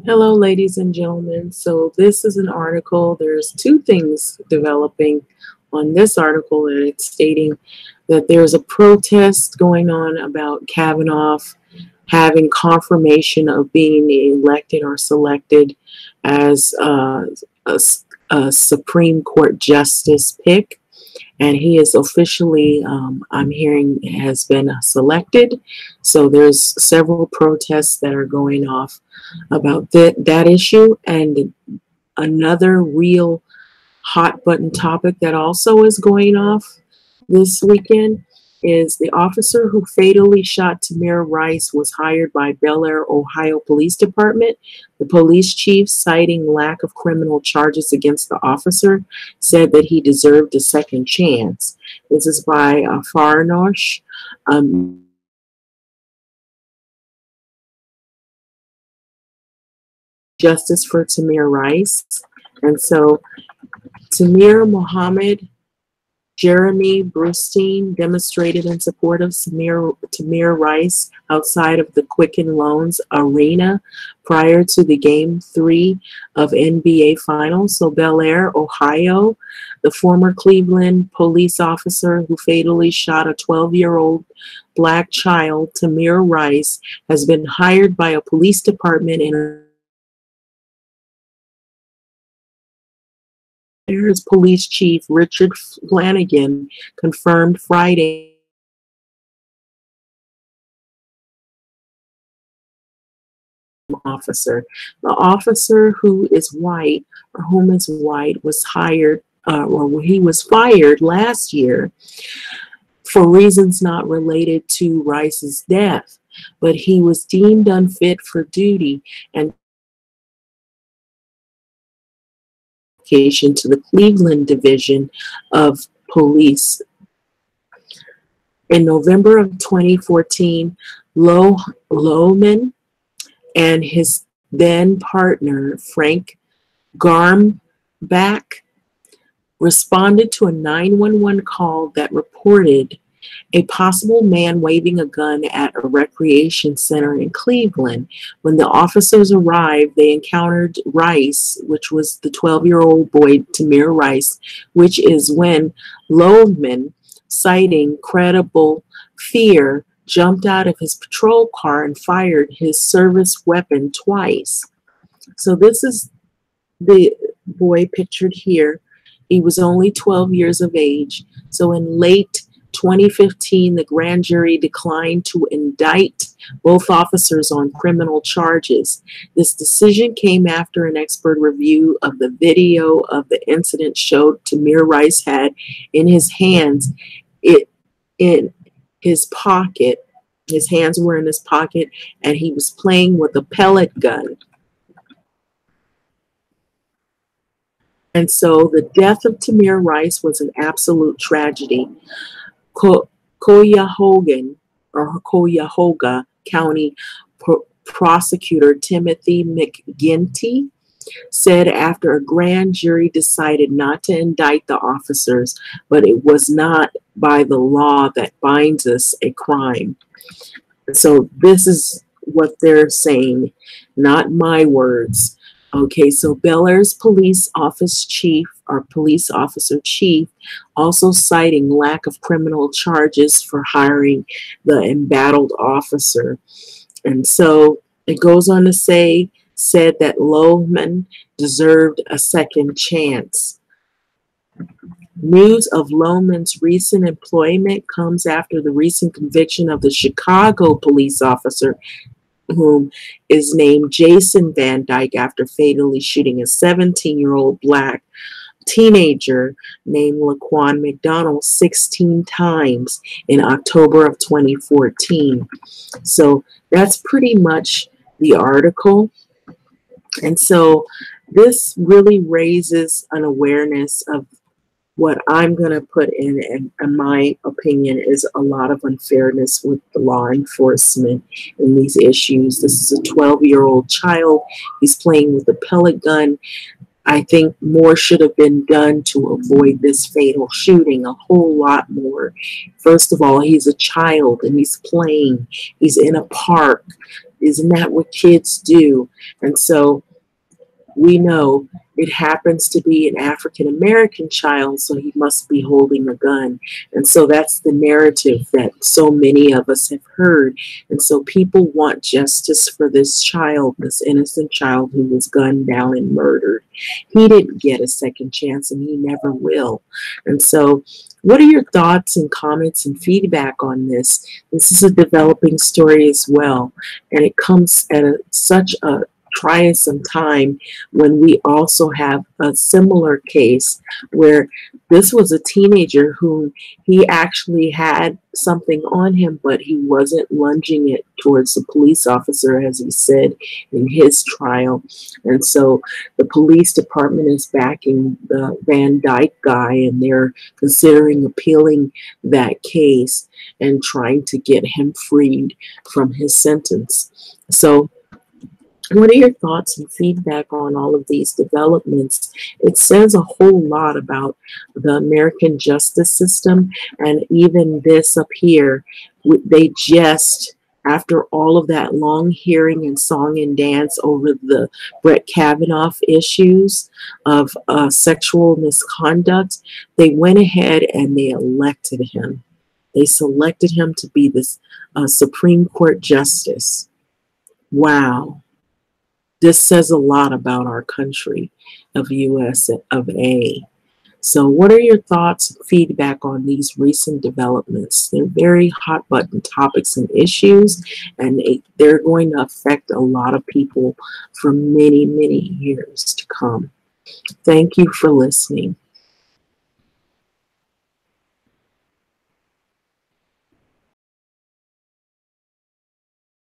Hello, ladies and gentlemen. So this is an article. There's two things developing on this article, and it's stating that there's a protest going on about Kavanaugh having confirmation of being elected or selected as a Supreme Court justice pick. And he is officially, I'm hearing, has been selected. So there's several protests that are going off about that issue. And another real hot button topic that also is going off this weekend is the officer who fatally shot Tamir Rice was hired by Bellaire, Ohio Police Department. The police chief, citing lack of criminal charges against the officer, said that he deserved a second chance. This is by Farnosh. Justice for Tamir Rice. And so Tamir Mohammed Jeremy Brustein demonstrated in support of Tamir Rice outside of the Quicken Loans Arena prior to the Game 3 of NBA Finals. So Bellaire, Ohio, the former Cleveland police officer who fatally shot a 12-year-old black child, Tamir Rice, has been hired by a police department in Police Chief Richard Flanagan confirmed Friday officer. The officer who is white or whom is white was hired or he was fired last year for reasons not related to Rice's death, but he was deemed unfit for duty and to the Cleveland Division of Police. In November of 2014, Lohman and his then partner, Frank Garmbach, responded to a 911 call that reported a possible man waving a gun at a recreation center in Cleveland. When the officers arrived, they encountered Rice, which was the 12-year-old boy, Tamir Rice, which is when Lohman, citing credible fear, jumped out of his patrol car and fired his service weapon twice. So this is the boy pictured here. He was only 12 years of age. So in late 2015, the grand jury declined to indict both officers on criminal charges. This decision came after an expert review of the video of the incident showed Tamir Rice had in his hands it in his pocket. His hands were in his pocket, and he was playing with a pellet gun. And so the death of Tamir Rice was an absolute tragedy. Cuyahoga County Prosecutor Timothy McGinty said after a grand jury decided not to indict the officers, but it was not by the law that binds us a crime. So this is what they're saying, not my words. Okay, so Bellaire's police office chief or police officer chief also citing lack of criminal charges for hiring the embattled officer. And so it goes on to said that Lohman deserved a second chance. News of Lohman's recent employment comes after the recent conviction of the Chicago police officer whom is named Jason Van Dyke after fatally shooting a 17-year-old black teenager named Laquan McDonald 16 times in October of 2014. So that's pretty much the article. And so this really raises an awareness of what I'm going to put in my opinion, is a lot of unfairness with the law enforcement in these issues. This is a 12-year-old child. He's playing with a pellet gun. I think more should have been done to avoid this fatal shooting, a whole lot more. First of all, he's a child and he's playing. He's in a park. Isn't that what kids do? And so we know it happens to be an African American child, so he must be holding a gun. And so that's the narrative that so many of us have heard. And so people want justice for this child, this innocent child who was gunned down and murdered. He didn't get a second chance, and he never will. And so what are your thoughts and comments and feedback on this? This is a developing story as well, and it comes at such a trying time when we also have a similar case where this was a teenager who he actually had something on him, but he wasn't lunging it towards the police officer, as he said in his trial. And so the police department is backing the Van Dyke guy, and they're considering appealing that case and trying to get him freed from his sentence. So what are your thoughts and feedback on all of these developments? It says a whole lot about the American justice system, and even this up here, they just, after all of that long hearing and song and dance over the Brett Kavanaugh issues of sexual misconduct, they went ahead and they elected him. They selected him to be this Supreme Court justice. Wow. This says a lot about our country of US of A. So what are your thoughts and feedback on these recent developments? They're very hot button topics and issues, and they're going to affect a lot of people for many, many years to come. Thank you for listening.